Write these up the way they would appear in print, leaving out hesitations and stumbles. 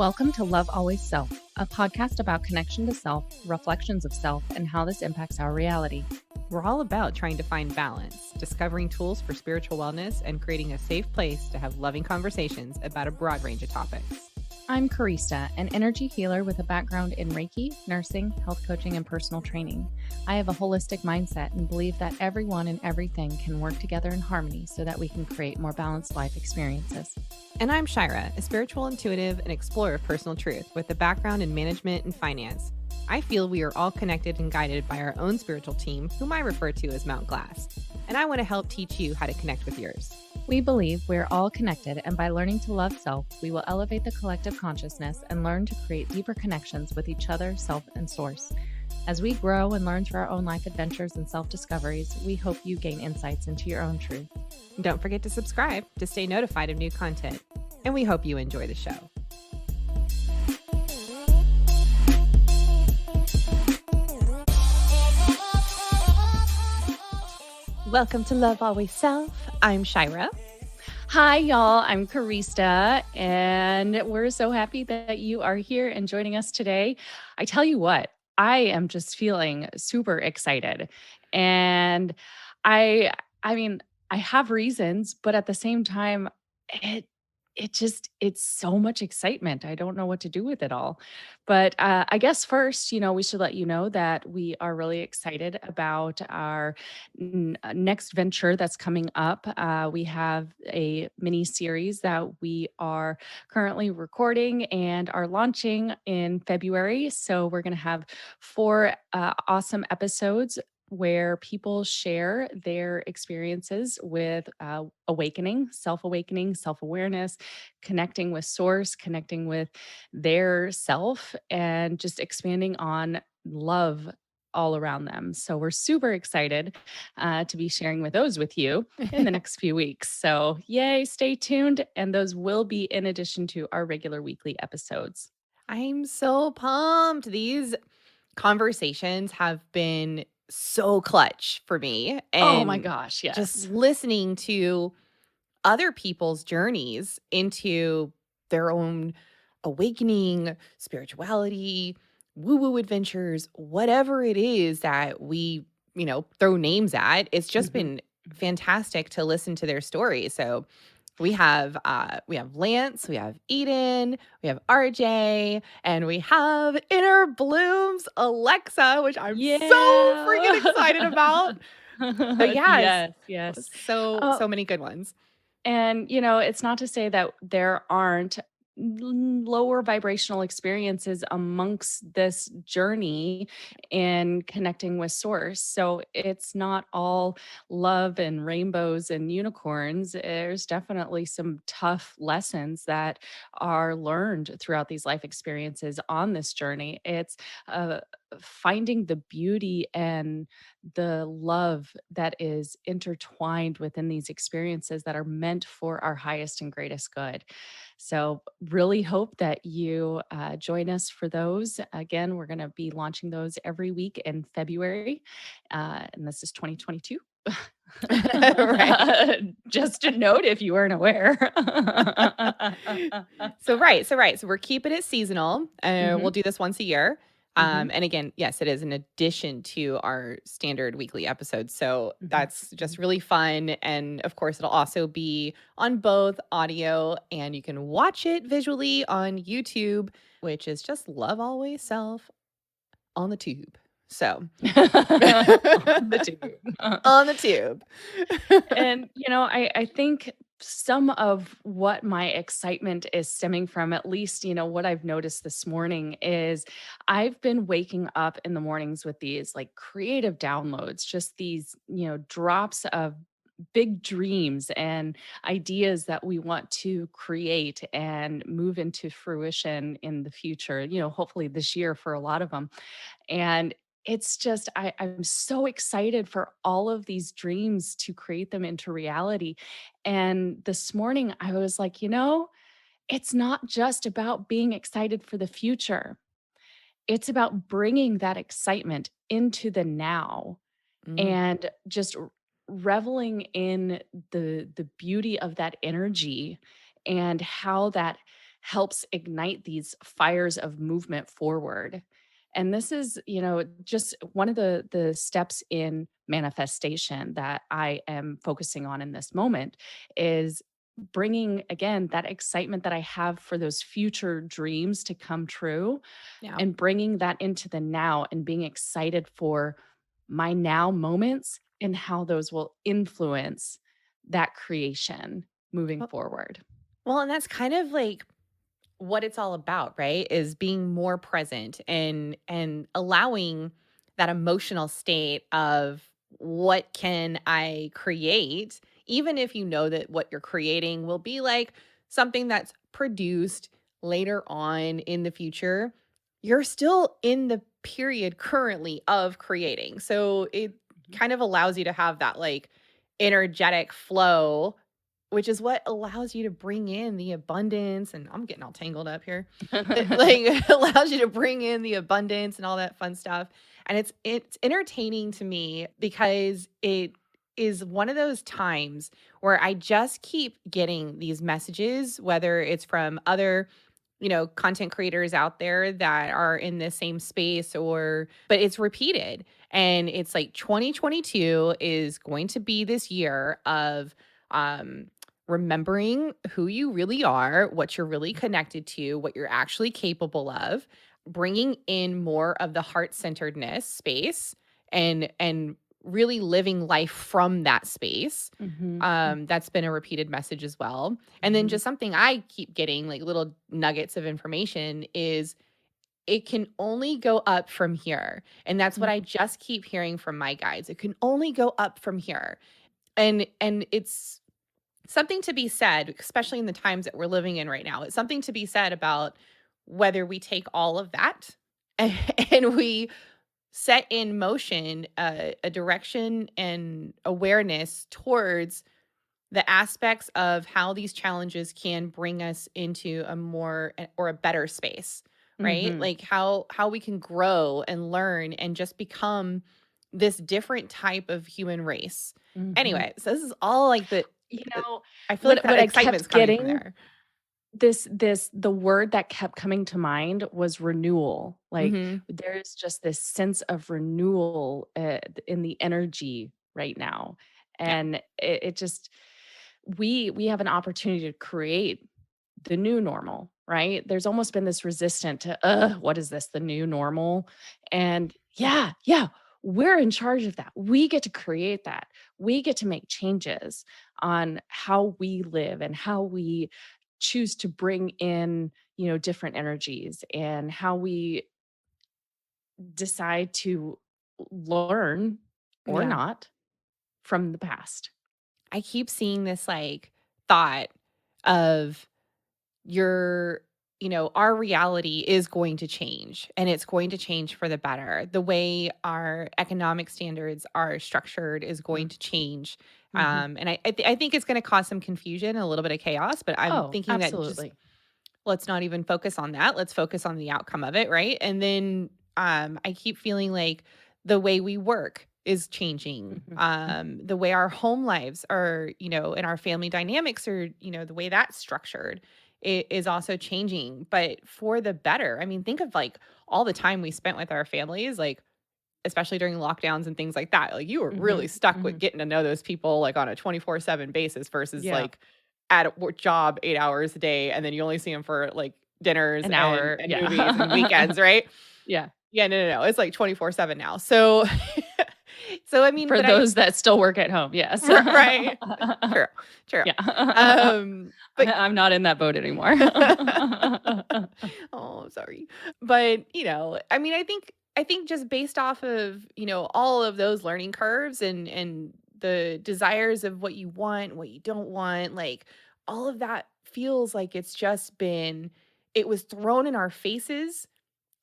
Welcome to Love Always Self, a podcast about connection to self, reflections of self, and how this impacts our reality. We're all about trying to find balance, discovering tools for spiritual wellness, and creating a safe place to have loving conversations about a broad range of topics. I'm Karista, an energy healer with a background in Reiki, nursing, health coaching, and personal training. I have a holistic mindset and believe that everyone and everything can work together in harmony so that we can create more balanced life experiences. And I'm Shyra, a spiritual intuitive and explorer of personal truth with a background in management and finance. I feel we are all connected and guided by our own spiritual team, whom I refer to as Mount Glass, and I want to help teach you how to connect with yours. We believe we're all connected, and by learning to love self, we will elevate the collective consciousness and learn to create deeper connections with each other, self, and source. As we grow and learn through our own life adventures and self-discoveries, we hope you gain insights into your own truth. Don't forget to subscribe to stay notified of new content, and we hope you enjoy the show. Welcome to Love Always Self. I'm Shyra. Hi, y'all. I'm Karista, and we're so happy that you are here and joining us today. I tell you what, I am just feeling super excited. And I mean, I have reasons, but at the same time, it's so much excitement. I don't know what to do with it all. But I guess first, we should let you know that we are really excited about our next venture that's coming up. We have a mini series that we are currently recording and are launching in February. So we're going to have 4 awesome episodes where people share their experiences with awakening, self-awareness, connecting with source, connecting with their self, and just expanding on love all around them. So we're super excited to be sharing with those with you in the next few weeks. So yay, stay tuned. And those will be in addition to our regular weekly episodes. I'm so pumped. These conversations have been so clutch for me. Oh my And gosh, yes. just listening to other people's journeys into their own awakening, spirituality, woo-woo adventures, whatever it is that we, throw names at. It's just been fantastic to listen to their stories. So we have Lance, we have Eden, we have RJ, and we have Inner Bloom's Alexa, which I'm so freaking excited about. So Yes. so many good ones. And, it's not to say that there aren't lower vibrational experiences amongst this journey in connecting with source. So it's not all love and rainbows and unicorns. There's definitely some tough lessons that are learned throughout these life experiences on this journey. It's finding the beauty and the love that is intertwined within these experiences that are meant for our highest and greatest good. So, really hope that you join us for those. Again, we're going to be launching those every week in February, and this is 2022. Right. Just a note if you weren't aware. So we're keeping it seasonal. We'll do this once a year. And again, yes, it is in addition to our standard weekly episodes. So that's just really fun. And of course, it'll also be on both audio, and you can watch it visually on YouTube, which is just Love Always Self on the tube. So on the tube. On the tube. And, I think some of what my excitement is stemming from, at least, what I've noticed this morning is I've been waking up in the mornings with these like creative downloads, just these, drops of big dreams and ideas that we want to create and move into fruition in the future, hopefully this year for a lot of them. And it's just, I'm so excited for all of these dreams to create them into reality. And this morning I was like, it's not just about being excited for the future. It's about bringing that excitement into the now and just reveling in the beauty of that energy and how that helps ignite these fires of movement forward. And this is, just one of the steps in manifestation that I am focusing on in this moment is bringing again that excitement that I have for those future dreams to come true Yeah. and bringing that into the now and being excited for my now moments and how those will influence that creation moving Well, forward. well, and that's kind of like what it's all about, right? Is being more present and allowing that emotional state of what can I create, even if you know that what you're creating will be like something that's produced later on in the future. You're still in the period currently of creating. So it kind of allows you to have that like energetic flow, which is what allows you to bring in the abundance, and I'm getting all tangled up here. It, like, allows you to bring in the abundance and all that fun stuff, and it's entertaining to me because it is one of those times where I just keep getting these messages, whether it's from other, content creators out there that are in the same space but it's repeated, and it's like 2022 is going to be this year of, um remembering who you really are, what you're really connected to, what you're actually capable of, bringing in more of the heart-centeredness space and really living life from that space. Mhm, That's been a repeated message as well. And then mhm, just something I keep getting like little nuggets of information is it can only go up from here. And that's what I mhm, just keep hearing from my guides. It can only go up from here. And it's something to be said, especially in the times that we're living in right now. It's something to be said about whether we take all of that and we set in motion a direction and awareness towards the aspects of how these challenges can bring us into a more or a better space, right? mhm, Like how we can grow and learn and just become this different type of human race. mhm. Anyway, so this is all like You the know, I feel like what that I excitement's kept coming from getting, there. the word that kept coming to mind was renewal. Like, Mhm. there's just this sense of renewal, in the energy right now, Yeah. and it just we have an opportunity to create the new normal, right? There's almost been this resistant to, what is this, the new normal? And yeah, yeah, we're in charge of that. We get to create that. We get to make changes on how we live and how we choose to bring in, different energies and how we decide to learn or Yeah. not from the past. I keep seeing this like thought of your our reality is going to change and it's going to change for the better. The way our economic standards are structured is going Mm, to change. mhm. And I think it's going to cause some confusion, a little bit of chaos, but I'm Oh, thinking that just absolutely. let's not even focus on that. Let's focus on the outcome of it, right? And then I keep feeling like the way we work is changing. Mhm, mhm, The way our home lives are, and our family dynamics are, the way that's structured is also changing, but for the better. I mean, think of like all the time we spent with our families, like especially during lockdowns and things like that. Like you were really mhm, stuck with mhm. getting to know those people like on a 24/7 basis versus Yeah. like at a job 8 hours a day and then you only see them for like dinners An and hour, and movies and yeah. weekends, right? Yeah, Yeah, no, no, no. It's like 24/7 now. So so I mean, for but I those that still work at home, yes. right. True. True. Yeah. But I'm not in that boat anymore. oh, sorry. But, I mean, I think just based off of, all of those learning curves and the desires of what you want, what you don't want, like all of that feels like it was thrown in our faces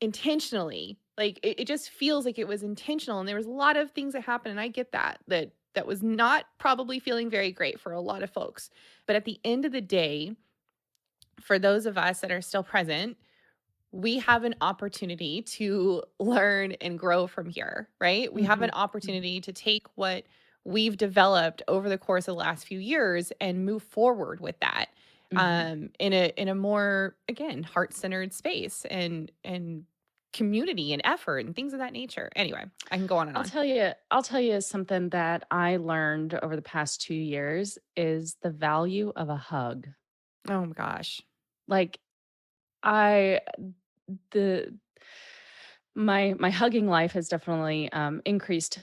intentionally. Like it just feels like it was intentional and there was a lot of things that happened and I get that was not probably feeling very great for a lot of folks. But at the end of the day, for those of us that are still present, we have an opportunity to learn and grow from here, right? We have an Mhm, mhm, opportunity to take what we've developed over the course of the last few years and move forward with that. Mhm. in a more, again, heart-centered space and community and effort and things of that nature. Anyway, I can go on and on. I'll tell you something that I learned over the past 2 years is the value of a hug. Oh my gosh. Like, I the my hugging life has definitely, increased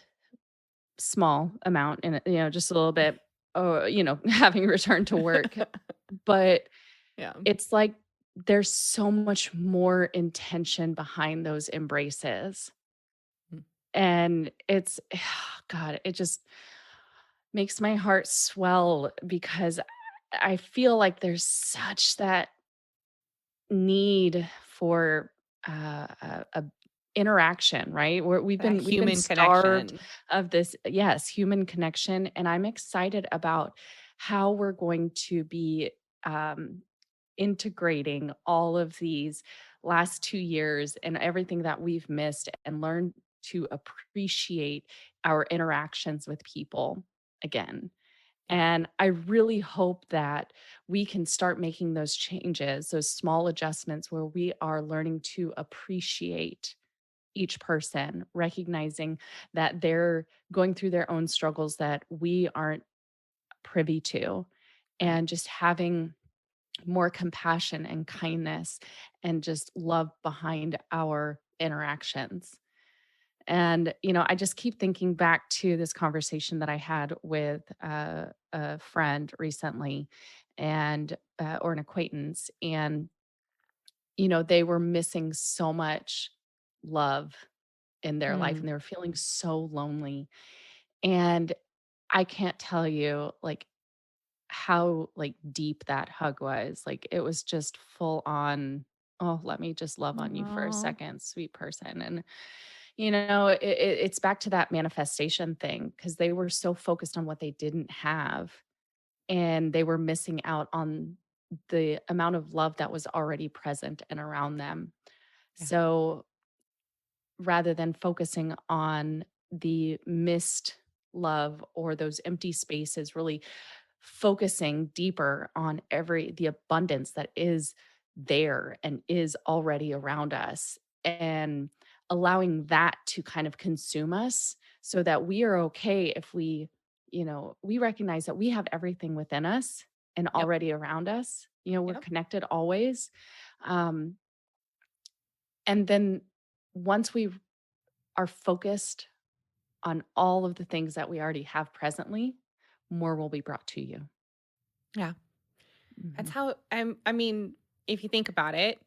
small amount and, just a little bit, having returned to work, but Yeah. it's like there's so much more intention behind those embraces, Mm, and it's God, it just makes my heart swell because I feel like there's such that need for a interaction, right? that We've been human starved connection. of this, yes, human connection, and I'm excited about how we're going to be um, integrating all of these last 2 years and everything that we've missed, and learn to appreciate our interactions with people again. Yeah. And I really hope that we can start making those changes, those small adjustments where we are learning to appreciate each person, recognizing that they're going through their own struggles that we aren't privy to, Right. and just having more compassion and kindness and just love behind our interactions. And, I just keep thinking back to this conversation that I had with a friend recently, and or an acquaintance, and they were missing so much love in their life, Mm. and they were feeling so lonely. And I can't tell you like how like deep that hug was. Like it was just full on, oh, let me just love on you for a Aw. second, sweet person. And it's back to that manifestation thing because they were so focused on what they didn't have, and they were missing out on the amount of love that was already present and around them. Yeah. So rather than focusing on the missed love or those empty spaces, really focusing deeper on the abundance that is there and is already around us, and allowing that to kind of consume us so that we are okay if we recognize that we have everything within us and Yep. already around us. We're Yep. connected always. um, and then once we are focused on all of the things that we already have presently, more will be brought to you. Yeah. That's Mhm. how I mean, if you think about it,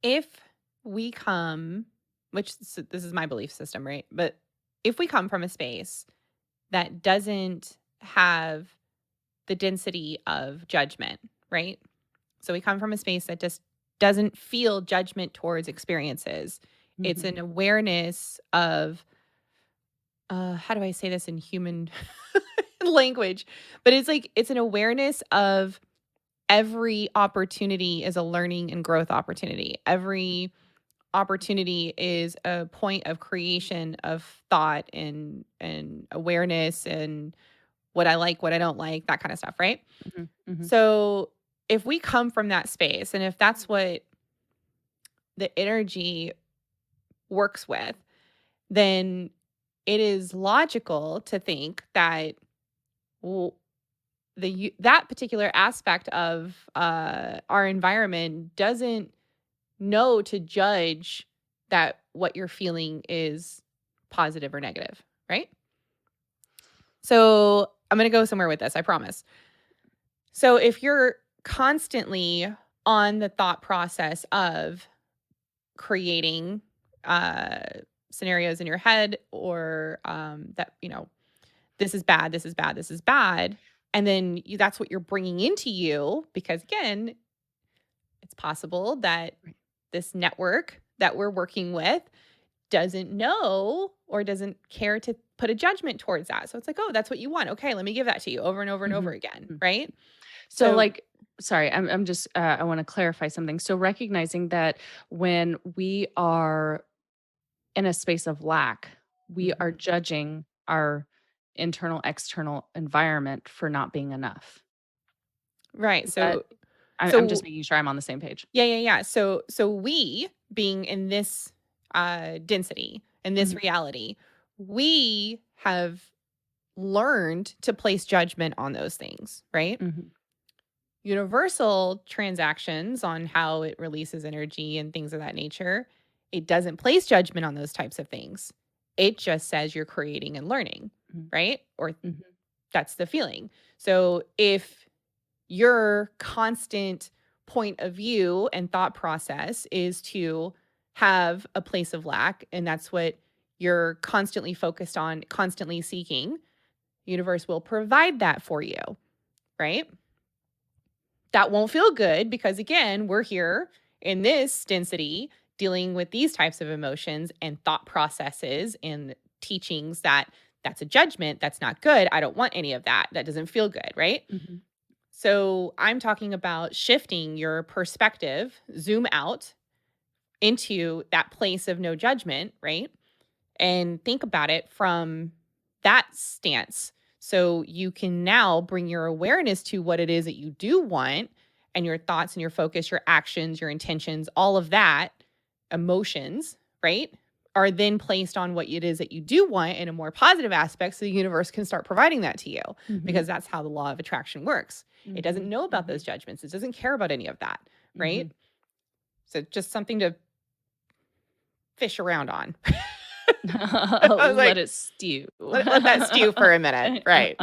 if we come, this is my belief system, right? But if we come from a space that doesn't have the density of judgment, right? So we come from a space that just doesn't feel judgment towards experiences. It's Mhm. an awareness of, how do I say this in human language? But it's like it's an awareness of every opportunity is a learning and growth opportunity. Every opportunity is a point of creation of thought and awareness and what I like, what I don't like, that kind of stuff, right? Mhm. Mhm. So if we come from that space and if that's what the energy works with, then it is logical to think that w- that particular aspect of our environment doesn't know to judge that what you're feeling is positive or negative, right? So I'm going to go somewhere with this, I promise. So if you're constantly on the thought process of creating uh, scenarios in your head or that, this is bad, this is bad, this is bad. And then that's what you're bringing into you because, again, it's possible that Right. this network that we're working with doesn't know or doesn't care to put a judgment towards that. So it's like, oh, that's what you want. Okay, let me give that to you over and over and over Mhm. again. Mhm. Right. So, So, like, sorry, I'm just, I want to clarify something. So, recognizing that when we are in a space of lack, we are mhm. judging our internal, external environment for not being enough. Right. Is that So, I'm just So making sure I'm on the same page. yeah, yeah, yeah. So we being in this density, in this Mhm, reality, we have learned to place judgment on those things, right? mhm, Universal transactions on how it releases energy and things of that nature, it doesn't place judgment on those types of things. It just says you're creating and learning, mhm, right? Or mhm, that's the feeling. So if your constant point of view and thought process is to have a place of lack, and that's what you're constantly focused on, constantly seeking, universe will provide that for you, right? That won't feel good because again, we're here in this density dealing with these types of emotions and thought processes and teachings that that's a judgment, that's not good. I don't want any of that. That doesn't feel good, right? mhm, So, I'm talking about shifting your perspective, zoom out into that place of no judgment, right? And think about it from that stance. So you can now bring your awareness to what it is that you do want and your thoughts and your focus, your actions, your intentions, all of that, emotions, right? Are then placed on what it is that you do want in a more positive aspect so the universe can start providing that to you mhm, because that's how the law of attraction works. It doesn't mhm, know about those mhm, judgments, it doesn't care about any of that, right? mhm. So just something to fish around on. I was Let like, it stew. let that stew for a minute. Right.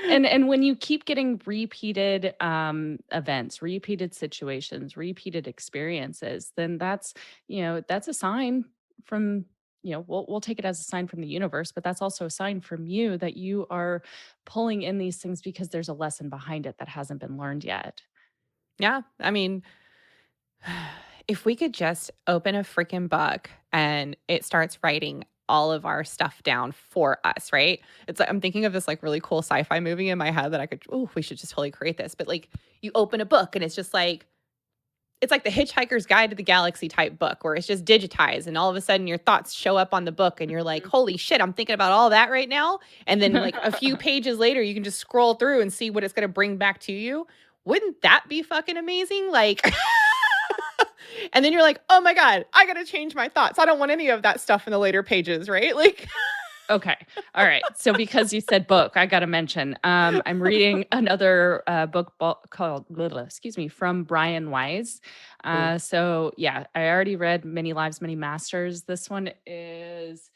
And when you keep getting repeated events, repeated situations, repeated experiences, then that's, that's a sign from, we'll take it as a sign from the universe, but that's also a sign from you that you are pulling in these things because there's a lesson behind it that hasn't been learned yet. Yeah. I mean, if we could just open a freaking book and it starts writing all of our stuff down for us, right? It's like I'm thinking of this like really cool sci-fi movie in my head that I could, oh, we should just totally create this. But like you open a book and it's like the Hitchhiker's Guide to the Galaxy type book where it's just digitized and all of a sudden your thoughts show up on the book and you're like, holy shit, I'm thinking about all that right now. And then like a few pages later, you can just scroll through and see what it's going to bring back to you. Wouldn't that be fucking amazing? Like, and then you're like, oh my God, I got to change my thoughts. I don't want any of that stuff in the later pages, right? Like, Okay. All right. So because you said book, I got to mention I'm reading another called excuse me, from Brian Wise. ooh, So yeah, I already read Many Lives, Many Masters. This one is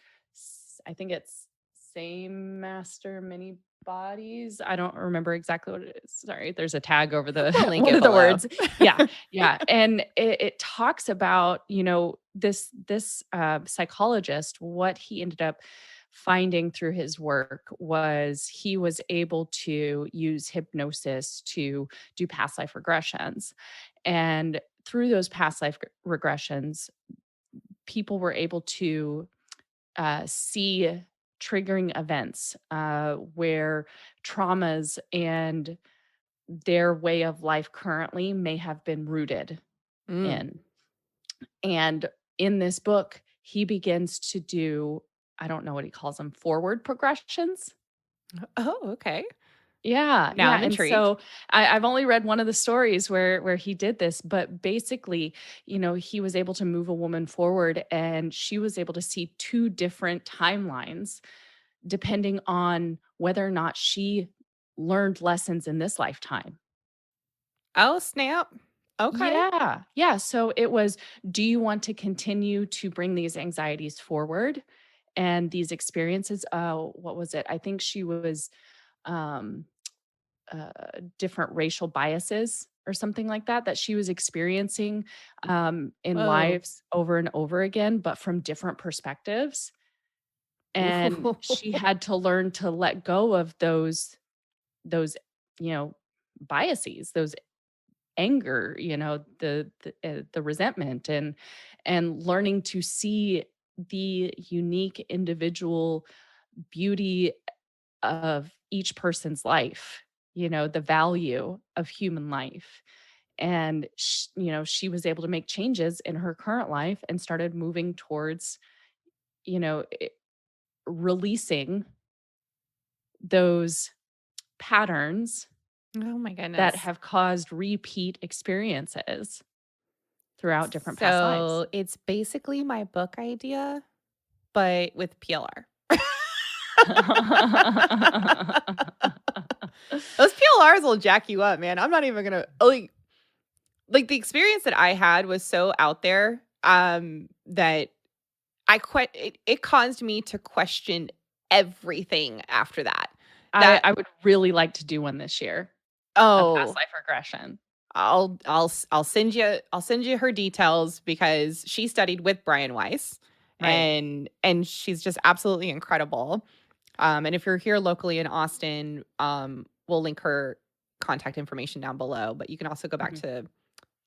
I think it's Same Master, Many Bodies. I don't remember exactly what it is. Sorry, there's a tag over the we'll link one it of the below. words. Yeah, yeah, and it talks about this psychologist, what he ended up finding through his work was he was able to use hypnosis to do past life regressions. And through those past life regressions, people were able to see triggering events where traumas and their way of life currently may have been rooted Mm. in. And in this book, he begins to do, I don't know what he calls them, forward progressions. Oh, okay. Yeah, Now yeah, I'm and intrigued. so I've only read one of the stories where he did this, but basically, he was able to move a woman forward, and she was able to see 2 different timelines depending on whether or not she learned lessons in this lifetime. Oh, snap. Okay. Yeah, yeah, so it was, do you want to continue to bring these anxieties forward and these experiences? What was it? I think she was, um uh, different racial biases or something like that that she was experiencing in Whoa. lives over and over again, but from different perspectives. And Ooh. she had to learn to let go of those you know biases, those anger, the resentment, and learning to see the unique individual beauty of each person's life, the value of human life. And, she was able to make changes in her current life and started moving towards, you know, i- releasing those patterns Oh my that goodness. have caused repeat experiences throughout different past lives. So it's basically my book idea, but with PLR. Those PLRs will jack you up, man. I'm not even gonna like the experience that I had was so out there, that it caused me to question everything after that. I That I would really like to do one this year, a past oh, life regression. I'll send you her details because she studied with Brian Weiss, Right. and she's just absolutely incredible. And if you're here locally in Austin, we'll link her contact information down below, but you can also go back Mhm, to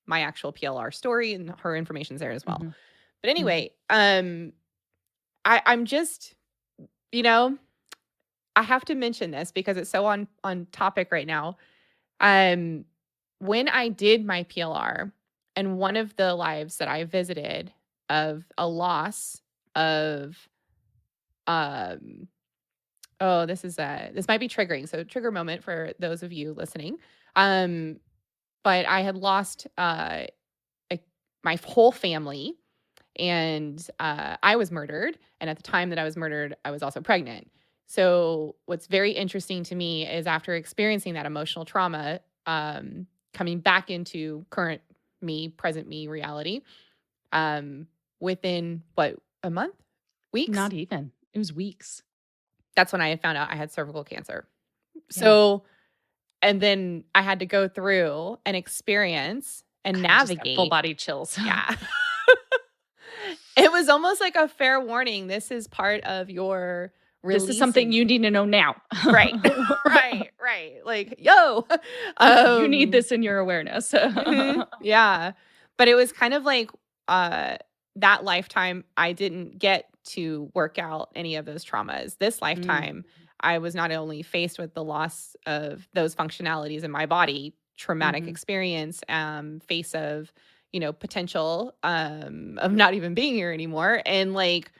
my actual PLR story and her information's there as well. mhm, But mhm. anyway, I'm just, you know, I have to mention this because it's so on topic right now. Um, when I did my PLR and one of the lives that I visited of a loss of um oh, this might be triggering. So trigger moment for those of you listening. Um, but I had lost a, my whole family and I was murdered. And at the time that I was murdered, I was also pregnant. So, what's very interesting to me is after experiencing that emotional trauma, coming back into current me, present me reality, um, within what, a month, weeks? Not even. It was weeks. That's when I had found out I had cervical cancer. Yeah. So, and then I had to go through and experience and God, I just got full navigate. body chills. Yeah. It was almost like a fair warning. This is part of your This is something releasing. you need to know now. Right. Right, right. Like, "Yo." You need Um this in your awareness. Mhm. Yeah. But it was kind of like, uh, that lifetime, I didn't get to work out any of those traumas. This Mm, lifetime, I was not only faced with the loss of those functionalities in my body, traumatic mhm. experience, face of, potential, of not even being here anymore, and, like,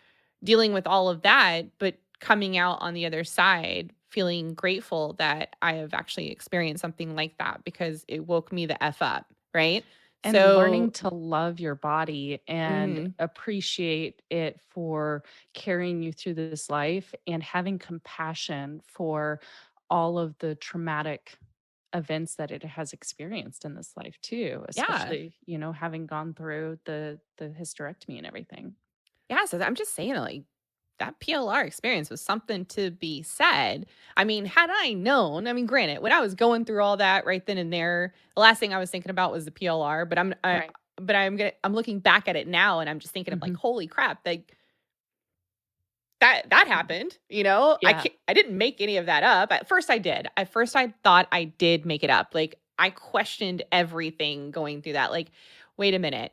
dealing with all of that, but coming out on the other side feeling grateful that I have actually experienced something like that because it woke me the F up, right? And learning So to love your body and mhm, appreciate it for carrying you through this life and having compassion for all of the traumatic events that it has experienced in this life too, yeah. especially, having gone through the hysterectomy and everything. Yeah, so I'm just saying, like, that PLR experience was something to be said. I mean, had I known, I mean, granted, when I was going through all that right then and there, the last thing I was thinking about was the PLR, Right. I'm looking back at it now and I'm just thinking of like, Mhm. holy crap, like that happened, you know? Yeah. I didn't make any of that up. At first I did. At first I thought I did make it up. Like I questioned everything going through that. Like, wait a minute.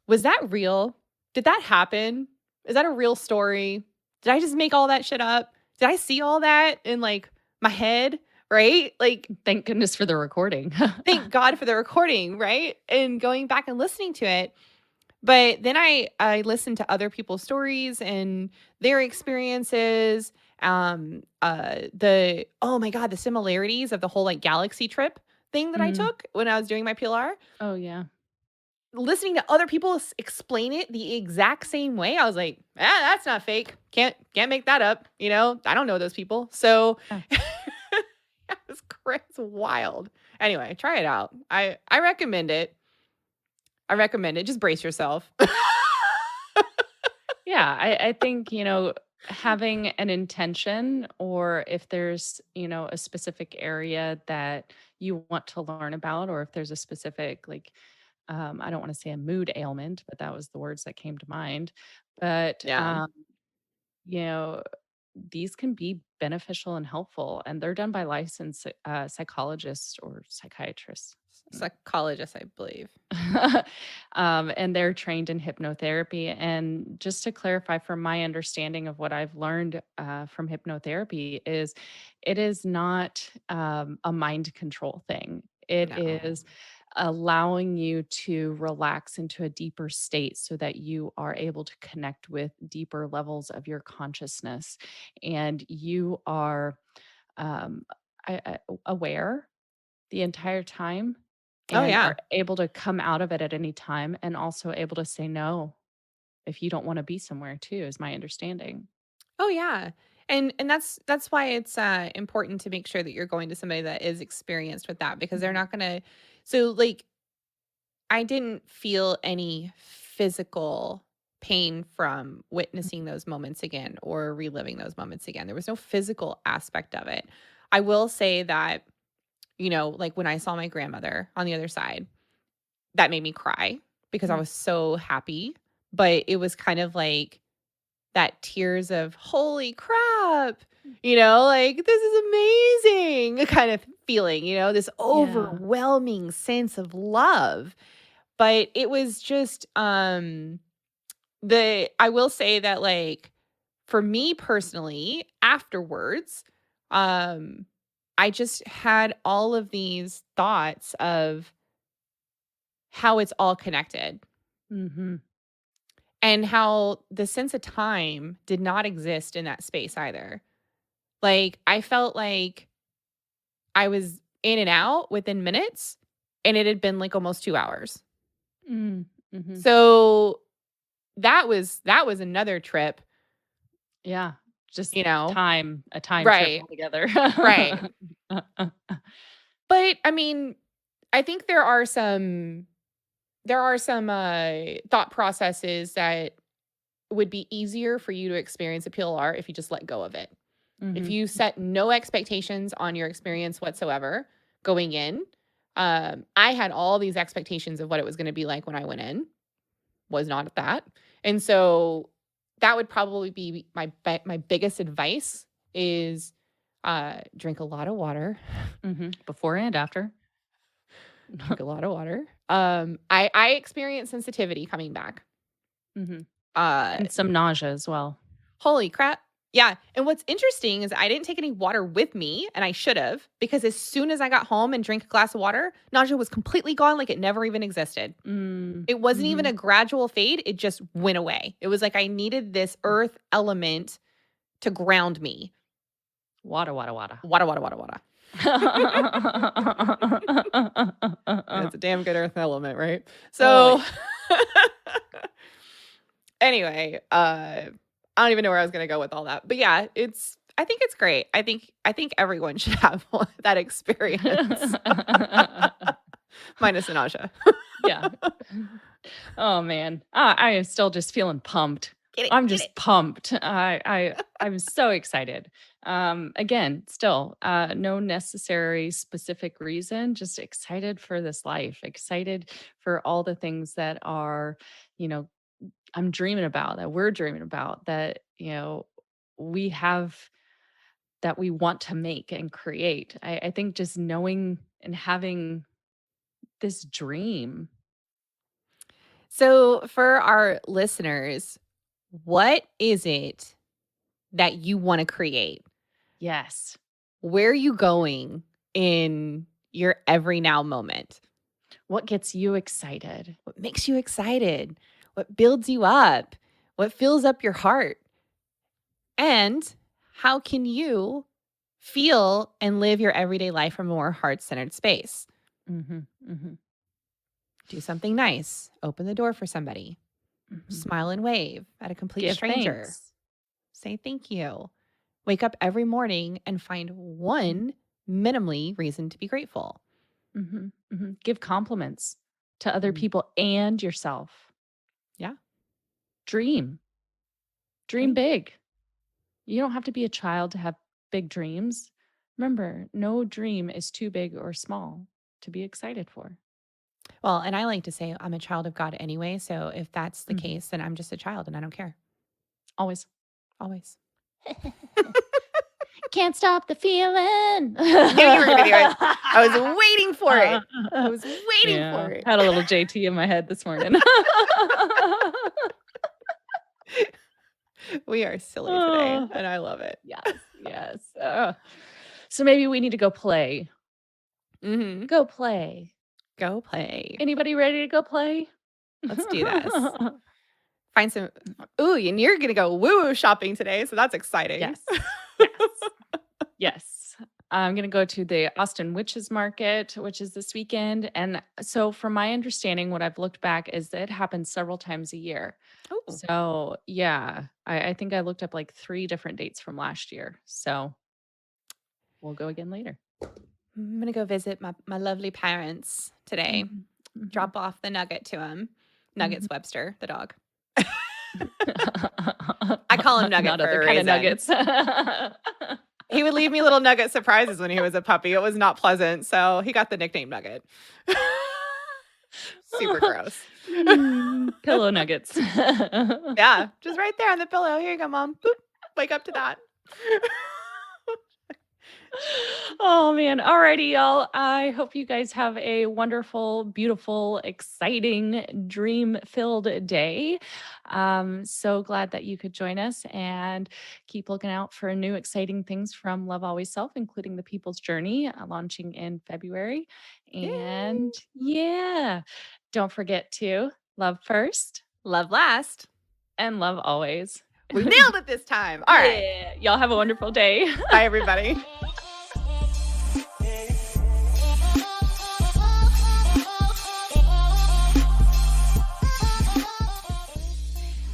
Was that real? Did that happen? Is that a real story? Did I just make all that shit up? Did I see all that in like my head? Right? Like, Thank goodness for the recording. thank God for the recording, right? And going back and listening to it. But then I listened to other people's stories and their experiences, the oh my god, the similarities of the whole, like, galaxy trip thing that I Mm. took when I was doing my PLR. Oh, yeah. Listening to other people explain it the exact same way, I was like, "Ah, that's not fake. Can't make that up," you know? I don't know those people. So, Yeah. it's wild. Anyway, try it out. I recommend it. I recommend it. Just brace yourself. Yeah, I think, having an intention or if there's, a specific area that you want to learn about, or if there's a specific, like, I don't want to say a mood ailment, but that was the words that came to mind. But, Yeah. you know, these can be beneficial and helpful, and they're done by licensed psychologists or psychiatrists. Psychologist, I believe. And they're trained in hypnotherapy. And just to clarify, from my understanding of what I've learned from hypnotherapy, is it is not a mind control thing. It No. is allowing you to relax into a deeper state so that you are able to connect with deeper levels of your consciousness and you are um, aware the entire time Oh, and yeah. are able to come out of it at any time and also able to say no if you don't wanna be somewhere too, is my understanding. Oh, yeah. And that's why it's, important to make sure that you're going to somebody that is experienced with that because they're Mhm, not gonna so, like, I didn't feel any physical pain from witnessing mhm, those moments again or reliving those moments again. There was no physical aspect of it. I will say that, like, when I saw my grandmother on the other side, that made me cry because I mm, was so happy, but it was kind of like that tears of, "Holy crap," like, "This is amazing," kind of feeling, this yeah, overwhelming sense of love. But it was just, the I will say that, like, for me personally, afterwards, um, I just had all of these thoughts of how it's all connected mhm, and how the sense of time did not exist in that space either. Like, I felt like I was in and out within minutes, and it had been, like, almost 2 hours. mm, mhm. So, that was another trip, Yeah, just you know? a time trip Right, altogether. right. But, I mean, I think there are some, thought processes that would be easier for you to experience a PLR if you just let go of it. If Mhm, you set no expectations on your experience whatsoever going in, I had all these expectations of what it was gonna be like when I went in, was not at that. And so that would probably be my biggest advice is, drink a lot of water, mhm, before and after. drink a lot of water. I experienced sensitivity coming back. Mhm, Uh and some nausea as well. Holy crap. Yeah, and what's interesting is I didn't take any water with me, and I should have, because as soon as I got home and drank a glass of water, nausea was completely gone like it never even existed. Mm, It wasn't even a mhm. gradual fade, it just went away. It was like I needed this earth element to ground me. Wada, wada, wada. Wada, wada, wada, wada. It's a damn good earth element, right? Oh, So, anyway, I don't even know where I was gonna go with all that. But yeah, I think it's great. I think everyone should have that experience. yeah. Minus the nausea. Yeah. Oh, man. I am still just feeling pumped. Get it, I'm get it. just pumped. I'm so excited. Again, still, no necessary specific reason, just excited for this life, excited for all the things that are, you know, I'm dreaming about, that we're dreaming about, that, we have that we want to make and create. I think just knowing and having this dream. So for our listeners, what is it that you want to create? Yes. Where are you going in your every now moment? What gets you excited? What makes you excited? What builds you up? What fills up your heart? And how can you feel and live your everyday life from a more heart centered space? Mhm, mhm, Do something nice, open the door for somebody, mhm. smile and wave at a complete Give stranger, thanks. say thank you. Wake up every morning and find Mm, one minimally reason to be grateful. mhm, mhm. Give compliments to other Mhm. people and yourself. Yeah, Dream. Dream dream. big. You don't have to be a child to have big dreams. Remember, no dream is too big or small to be excited for. Well, and I like to say I'm a child of God anyway. So if that's the Mhm. case, then I'm just a child and I don't care. Always. Always. Can't stop the feeling. Knew you were going to do it. I was waiting for it. I was waiting for Yeah, it. had a little JT in my head this morning. We are silly today, Oh, and I love it. yes, yes. So maybe we need to go play. Mhm. Go play. Go play. Anybody ready to go play? Let's do this. Find some ooh, and you're gonna go woo-woo shopping today, so that's exciting. Yes. Yes. Yes. I'm gonna go to the Austin Witches Market, which is this weekend, and so from my understanding, what I've looked back is that it happens several times a year. Oh, So, yeah, I think I looked up, like, 3 different dates from last year, so we'll go again later. I'm gonna go visit my lovely parents today. Mhm, mhm, Drop off the Nugget to him. mhm. Nuggets Webster, the dog. I call him Nugget Not other for a kinda reason. nuggets. He would leave me little nugget surprises when he was a puppy. It was not pleasant, so he got the nickname Nugget. Super gross. Pillow nuggets. Yeah, just right there on the pillow. "Here you go, mom. Boop. Wake up to that." Oh man. Alrighty, y'all. I hope you guys have a wonderful, beautiful, exciting, dream-filled day. So glad that you could join us and keep looking out for new exciting things from Love Always Self, including the People's Journey launching in February. Yay. And yeah, don't forget to love first Love last. and love always. We nailed it this time. All right. Yeah. Y'all have a wonderful day. Bye, everybody.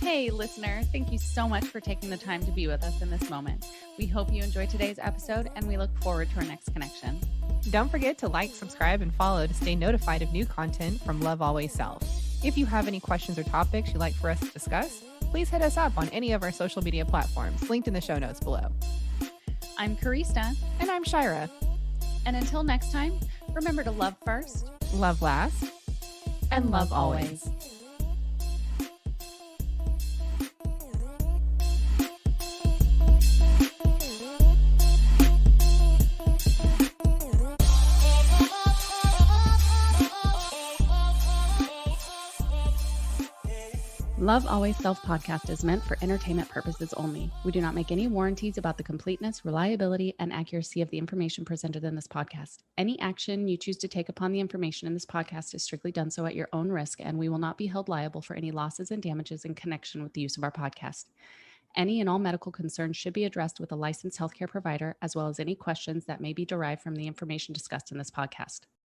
Hey, listener, thank you so much for taking the time to be with us in this moment. We hope you enjoyed today's episode and we look forward to our next connection. Don't forget to like, subscribe, and follow to stay notified of new content from Love Always Self. If you have any questions or topics you'd like for us to discuss, please hit us up on any of our social media platforms linked in the show notes below. I'm Karista, And I'm Shyra. and until next time, remember to love first Love last. and love always. Love Always Self podcast is meant for entertainment purposes only. We do not make any warranties about the completeness, reliability, and accuracy of the information presented in this podcast. Any action you choose to take upon the information in this podcast is strictly done so at your own risk, and we will not be held liable for any losses and damages in connection with the use of our podcast. Any and all medical concerns should be addressed with a licensed healthcare provider, as well as any questions that may be derived from the information discussed in this podcast.